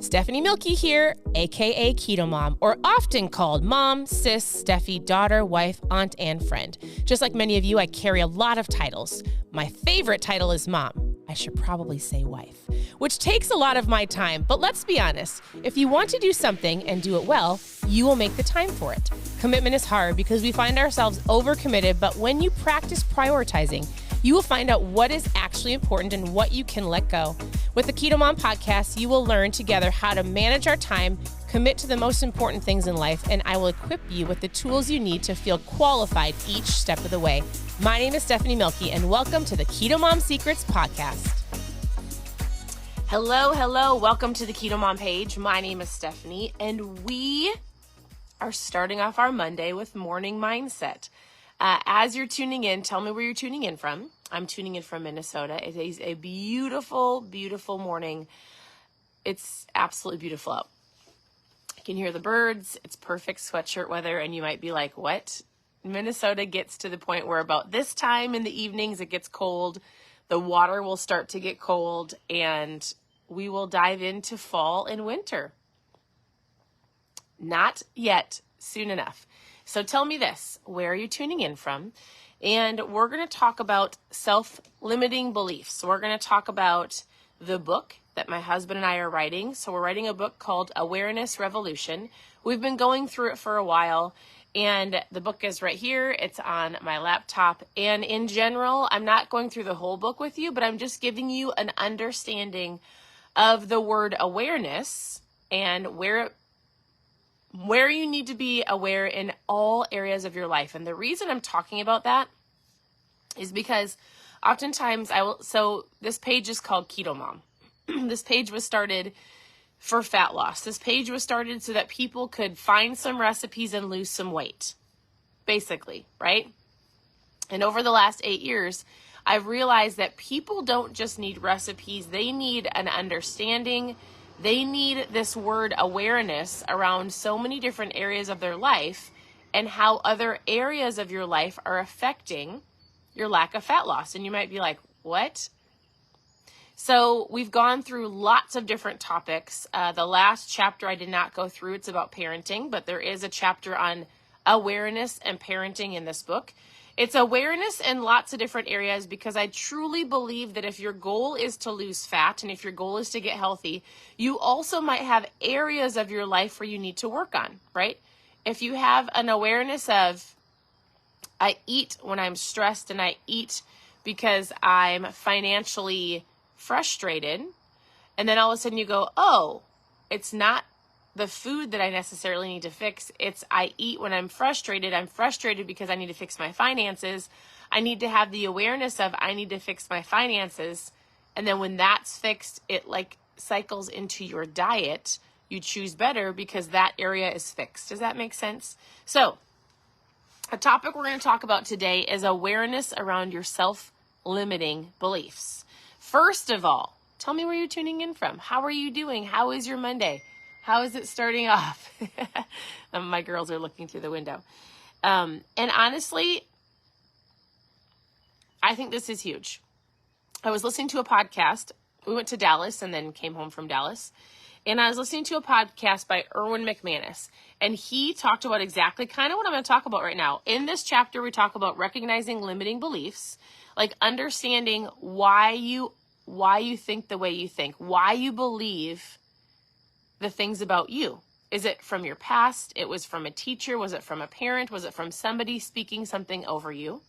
Stephanie Mielke here, aka Keto Mom, or often called mom, sis, Steffi, daughter, wife, aunt, and friend. Just like many of you, I carry a lot of titles. My favorite title is mom. I should probably say wife, which takes a lot of my time. But let's be honest, if you want to do something and do it well, you will make the time for it. Commitment is hard because we find ourselves overcommitted, but when you practice prioritizing, you will find out what is actually important and what you can let go. With the Keto Mom podcast, you will learn together how to manage our time, commit to the most important things in life, and I will equip you with the tools you need to feel qualified each step of the way. My name is Stephanie Mielke, and welcome to the Keto Mom Secrets podcast. Hello. Welcome to the Keto Mom page. My name is Stephanie, and we are starting off our Monday with morning mindset. As you're tuning in, tell me where you're tuning in from. I'm tuning in from Minnesota. It is a beautiful, beautiful morning. It's absolutely beautiful out. You can hear the birds. It's perfect sweatshirt weather, and you might be like, what? Minnesota gets to the point where about this time in the evenings, it gets cold. The water will start to get cold, and we will dive into fall and winter. Not yet, soon enough. So tell me this, where are you tuning in from? And we're going to talk about self-limiting beliefs. So we're going to talk about the book that my husband and I are writing. So we're writing a book called Awareness Revolution. We've been going through it for a while, and the book is right here. It's on my laptop. And in general, I'm not going through the whole book with you, but I'm just giving you an understanding of the word awareness and where you need to be aware in all areas of your life. And the reason I'm talking about that is because oftentimes so this page is called Keto Mom. This page was started for fat loss. This page was started so that people could find some recipes and lose some weight, basically, right? And over the last 8 years, I've realized that people don't just need recipes. They need an understanding. They need this word awareness around so many different areas of their life and how other areas of your life are affecting your lack of fat loss. And you might be like, what? So we've gone through lots of different topics. The last chapter I did not go through. It's about parenting, but there is a chapter on awareness and parenting in this book. It's awareness in lots of different areas because I truly believe that if your goal is to lose fat and if your goal is to get healthy, you also might have areas of your life where you need to work on, right? If you have an awareness of, I eat when I'm stressed and I eat because I'm financially frustrated, and then all of a sudden you go, oh, it's not the food that I necessarily need to fix. It's I eat when I'm frustrated. I'm frustrated because I need to fix my finances. I need to have the awareness of I need to fix my finances. And then when that's fixed, it like cycles into your diet. You choose better because that area is fixed. Does that make sense? So a topic we're going to talk about today is awareness around your self-limiting beliefs. First of all, tell me where you're tuning in from. How are you doing? How is your Monday? How is it starting off? My girls are looking through the window. And honestly, I think this is huge. I was listening to a podcast. We went to Dallas and then came home from Dallas. And I was listening to a podcast by Erwin McManus. And he talked about exactly kind of what I'm going to talk about right now. In this chapter, we talk about recognizing limiting beliefs, like understanding why you think the way you think, why you believe the things about you. Is it from your past? It was from a teacher? Was it from a parent? Was it from somebody speaking something over you?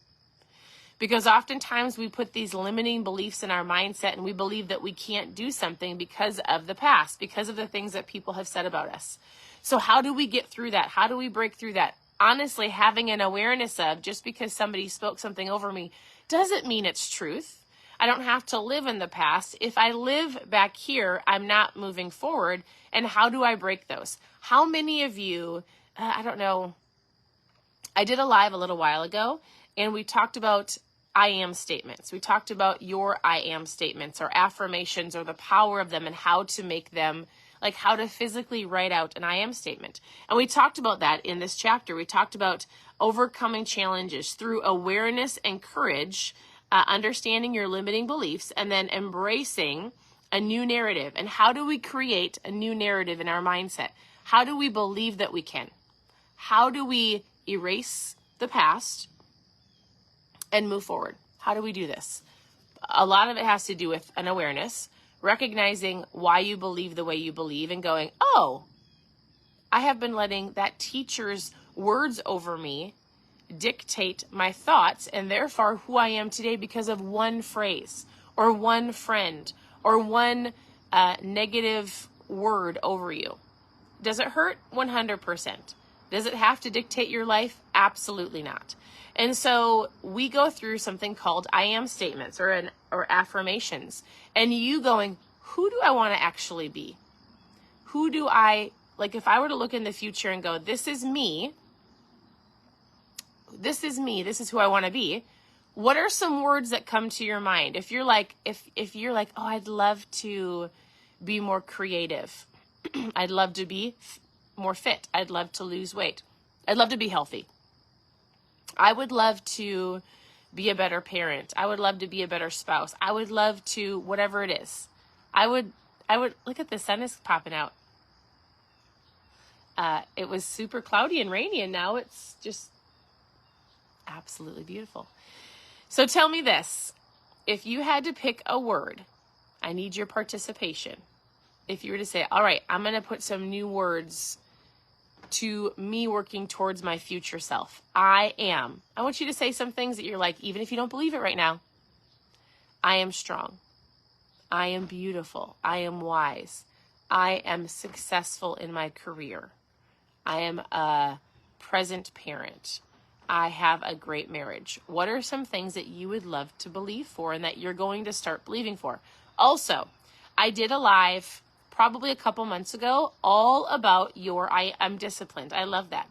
Because oftentimes we put these limiting beliefs in our mindset and we believe that we can't do something because of the past, because of the things that people have said about us. So how do we get through that? How do we break through that? Honestly, having an awareness of just because somebody spoke something over me doesn't mean it's truth. I don't have to live in the past. If I live back here, I'm not moving forward. And how do I break those? How many of you, I don't know, I did a live a little while ago and we talked about I am statements. We talked about your I am statements or affirmations or the power of them and how to make them, like how to physically write out an I am statement. And we talked about that in this chapter. We talked about overcoming challenges through awareness and courage, understanding your limiting beliefs, and then embracing a new narrative. And how do we create a new narrative in our mindset? How do we believe that we can? How do we erase the past and move forward? How do we do this? A lot of it has to do with an awareness, recognizing why you believe the way you believe and going, oh, I have been letting that teacher's words over me dictate my thoughts and therefore who I am today because of one phrase or one friend or one negative word over you. Does it hurt? 100%. Does it have to dictate your life? Absolutely not. And so we go through something called I am statements or affirmations, and you going, who do I want to actually be? Who do I, like if I were to look in the future and go, this is me, this is who I want to be. What are some words that come to your mind? If you're like, if you're like, oh, I'd love to be more creative. I'd love to be more fit. I'd love to lose weight. I'd love to be healthy. I would love to be a better parent. I would love to be a better spouse. I would love to, whatever it is. I would, look at the sun is popping out. It was super cloudy and rainy, and now it's just absolutely beautiful. So tell me this, if you had to pick a word, I need your participation. If you were to say, all right, I'm going to put some new words to me working towards my future self. I want you to say some things that you're like, even if you don't believe it right now. I am strong. I am beautiful. I am wise. I am successful in my career. I am a present parent. I have a great marriage. What are some things that you would love to believe for and that you're going to start believing for? Also, I did a live probably a couple months ago, all about your I am disciplined. I love that.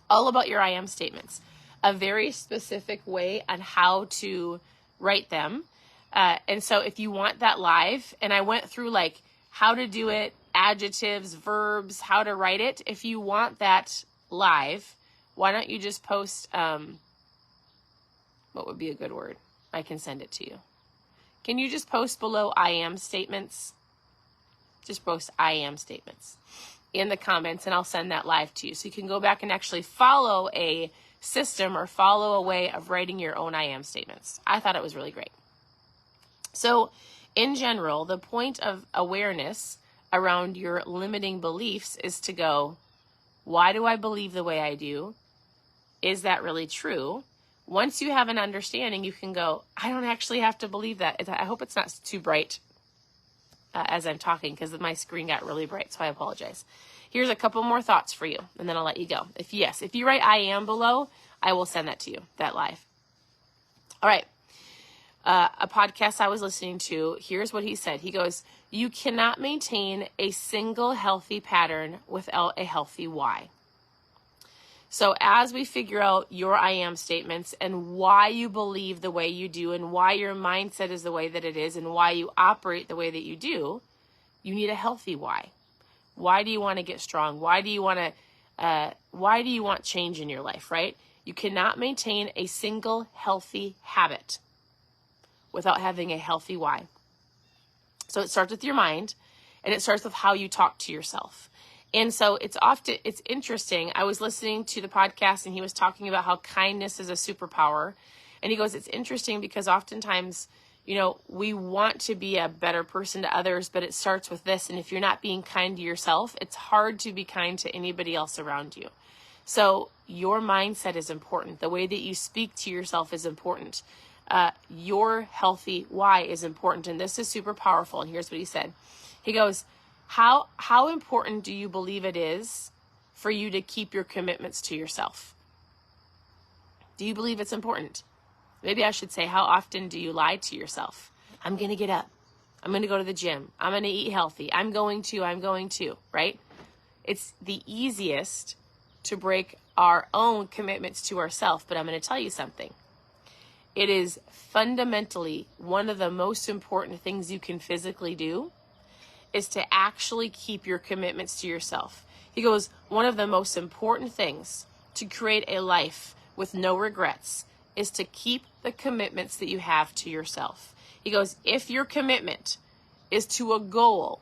All about your I am statements. A very specific way on how to write them. And so if you want that live, and I went through like how to do it, adjectives, verbs, how to write it. If you want that live, why don't you just post, what would be a good word? I can send it to you. Can you just post below I am statements? Just post I am statements in the comments, and I'll send that live to you. So you can go back and actually follow a system or follow a way of writing your own I am statements. I thought it was really great. So in general, the point of awareness around your limiting beliefs is to go, why do I believe the way I do? Is that really true? Once you have an understanding, you can go, I don't actually have to believe that. I hope it's not too bright as I'm talking, because my screen got really bright, so I apologize. Here's a couple more thoughts for you, and then I'll let you go. If you write I am below, I will send that to you, that live. All right. A podcast I was listening to, here's what he said. He goes, you cannot maintain a single healthy pattern without a healthy why. So as we figure out your I am statements and why you believe the way you do and why your mindset is the way that it is and why you operate the way that you do, you need a healthy why. Why do you want to get strong? Why do you want change in your life, right? You cannot maintain a single healthy habit without having a healthy why. So it starts with your mind, and it starts with how you talk to yourself. And so it's interesting. I was listening to the podcast, and he was talking about how kindness is a superpower. And he goes, it's interesting because oftentimes, we want to be a better person to others, but it starts with this. And if you're not being kind to yourself, it's hard to be kind to anybody else around you. So your mindset is important. The way that you speak to yourself is important. Your healthy why is important. And this is super powerful. And here's what he said. He goes, how important do you believe it is for you to keep your commitments to yourself? Do you believe it's important? Maybe I should say, how often do you lie to yourself? I'm going to get up. I'm going to go to the gym. I'm going to eat healthy. I'm going to, right? It's the easiest to break our own commitments to ourselves. But I'm going to tell you something. It is fundamentally one of the most important things you can physically do is to actually keep your commitments to yourself. He goes, one of the most important things to create a life with no regrets is to keep the commitments that you have to yourself. He goes, if your commitment is to a goal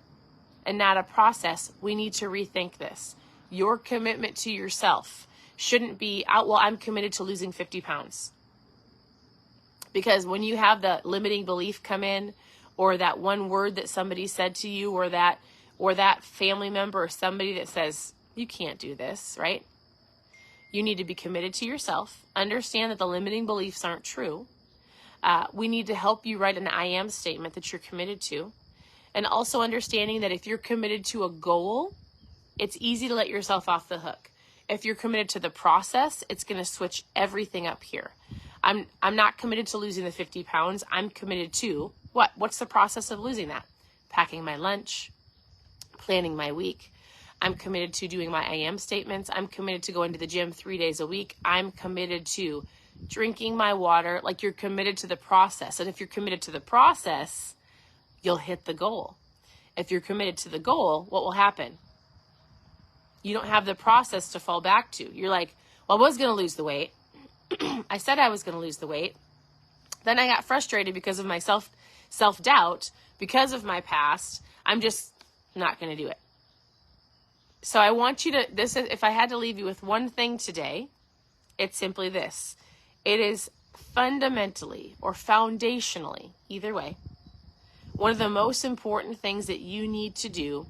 and not a process, we need to rethink this. Your commitment to yourself shouldn't be, well, I'm committed to losing 50 pounds. Because when you have the limiting belief come in, or that one word that somebody said to you, or that family member or somebody that says, you can't do this, right? You need to be committed to yourself. Understand that the limiting beliefs aren't true. We need to help you write an I am statement that you're committed to. And also understanding that if you're committed to a goal, it's easy to let yourself off the hook. If you're committed to the process, it's going to switch everything up here. I'm not committed to losing the 50 pounds. I'm committed to what? What's the process of losing that? Packing my lunch, planning my week. I'm committed to doing my I am statements. I'm committed to going to the gym 3 days a week. I'm committed to drinking my water. Like, you're committed to the process. And if you're committed to the process, you'll hit the goal. If you're committed to the goal, what will happen? You don't have the process to fall back to. You're like, well, I was going to lose the weight. I said I was going to lose the weight. Then I got frustrated because of my self-doubt, because of my past. I'm just not going to do it. So I want you to, if I had to leave you with one thing today, it's simply this. It is fundamentally or foundationally, either way, one of the most important things that you need to do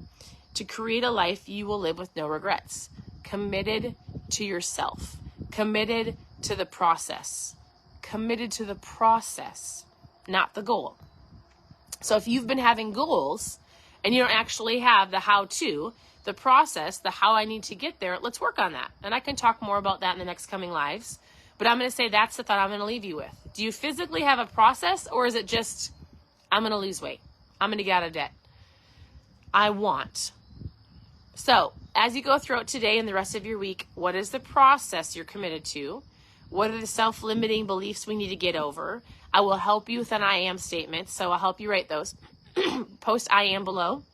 to create a life you will live with no regrets. Committed to yourself. Committed to the process. Committed to the process, not the goal. So if you've been having goals and you don't actually have the how-to, the process, the how I need to get there, let's work on that. And I can talk more about that in the next coming lives. But I'm going to say that's the thought I'm going to leave you with. Do you physically have a process, or is it just, I'm going to lose weight? I'm going to get out of debt. I want. So as you go throughout today and the rest of your week, what is the process you're committed to? What are the self-limiting beliefs we need to get over? I will help you with an I am statement. So I'll help you write those. Post I am below.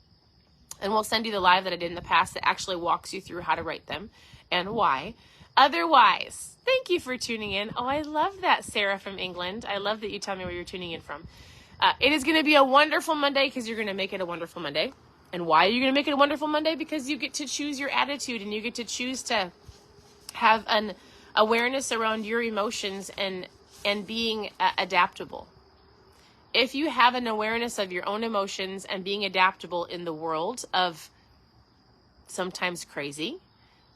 And we'll send you the live that I did in the past that actually walks you through how to write them and why. Otherwise, thank you for tuning in. Oh, I love that, Sarah from England. I love that you tell me where you're tuning in from. It is going to be a wonderful Monday because you're going to make it a wonderful Monday. And why are you going to make it a wonderful Monday? Because you get to choose your attitude, and you get to choose to have an awareness around your emotions and being adaptable. If you have an awareness of your own emotions and being adaptable in the world of sometimes crazy,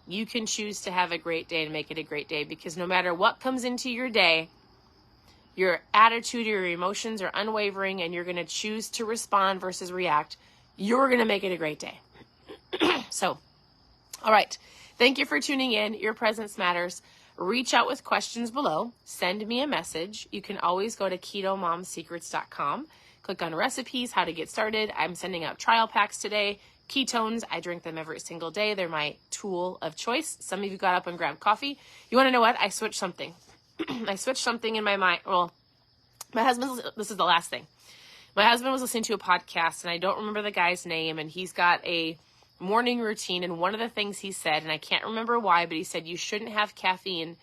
you can choose to have a great day and make it a great day, because no matter what comes into your day, your attitude or your emotions are unwavering, and you're going to choose to respond versus react. You're going to make it a great day. So, all right. Thank you for tuning in. Your presence matters. Reach out with questions below. Send me a message. You can always go to ketomomsecrets.com. Click on recipes, how to get started. I'm sending out trial packs today. Ketones, I drink them every single day. They're my tool of choice. Some of you got up and grabbed coffee. You want to know what? I switched something. I switched something in my mind. Well, this is the last thing. My husband was listening to a podcast, and I don't remember the guy's name, and he's got a morning routine, and one of the things he said, and I can't remember why, but he said you shouldn't have caffeine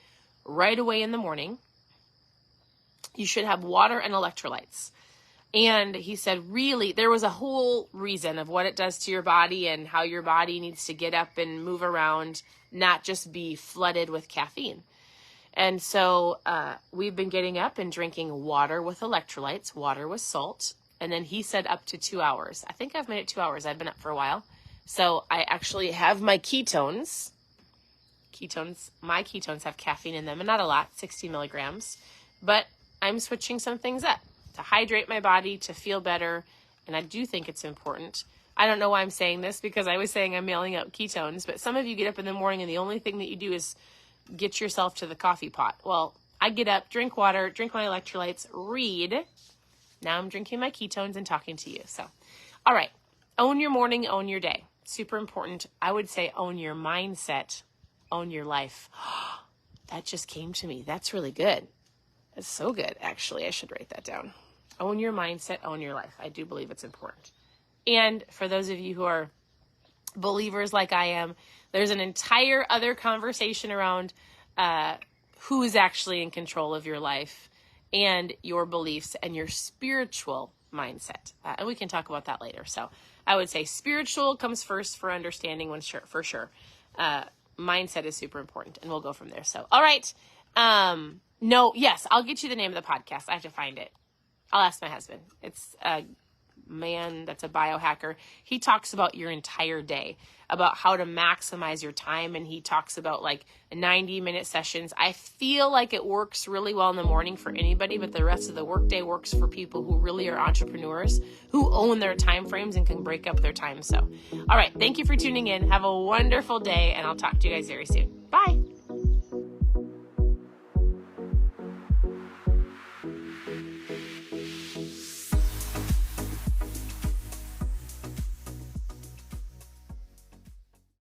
right away in the morning. You should have water and electrolytes. And he said, really, there was a whole reason of what it does to your body and how your body needs to get up and move around, not just be flooded with caffeine. And so we've been getting up and drinking water with electrolytes, water with salt. And then he said up to 2 hours. I think I've made it 2 hours. I've been up for a while. So I actually have my ketones. My ketones have caffeine in them, and not a lot, 60 milligrams. But I'm switching some things up to hydrate my body, to feel better. And I do think it's important. I don't know why I'm saying this, because I was saying I'm mailing out ketones, but some of you get up in the morning and the only thing that you do is get yourself to the coffee pot. Well, I get up, drink water, drink my electrolytes, read. Now I'm drinking my ketones and talking to you. So, all right. Own your morning, own your day. Super important. I would say own your mindset, own your life. That just came to me. That's really good. That's so good, actually. I should write that down. Own your mindset, own your life. I do believe it's important. And for those of you who are believers like I am, there's an entire other conversation around who is actually in control of your life and your beliefs and your spiritual mindset. And we can talk about that later. So I would say spiritual comes first for understanding for sure. Mindset is super important, and we'll go from there. So, all right. Yes, I'll get you the name of the podcast. I have to find it. I'll ask my husband. It's a man that's a biohacker. He talks about your entire day, about how to maximize your time. And he talks about like 90-minute sessions. I feel like it works really well in the morning for anybody, but the rest of the workday works for people who really are entrepreneurs, who own their time frames and can break up their time. So, all right. Thank you for tuning in. Have a wonderful day, and I'll talk to you guys very soon. Bye.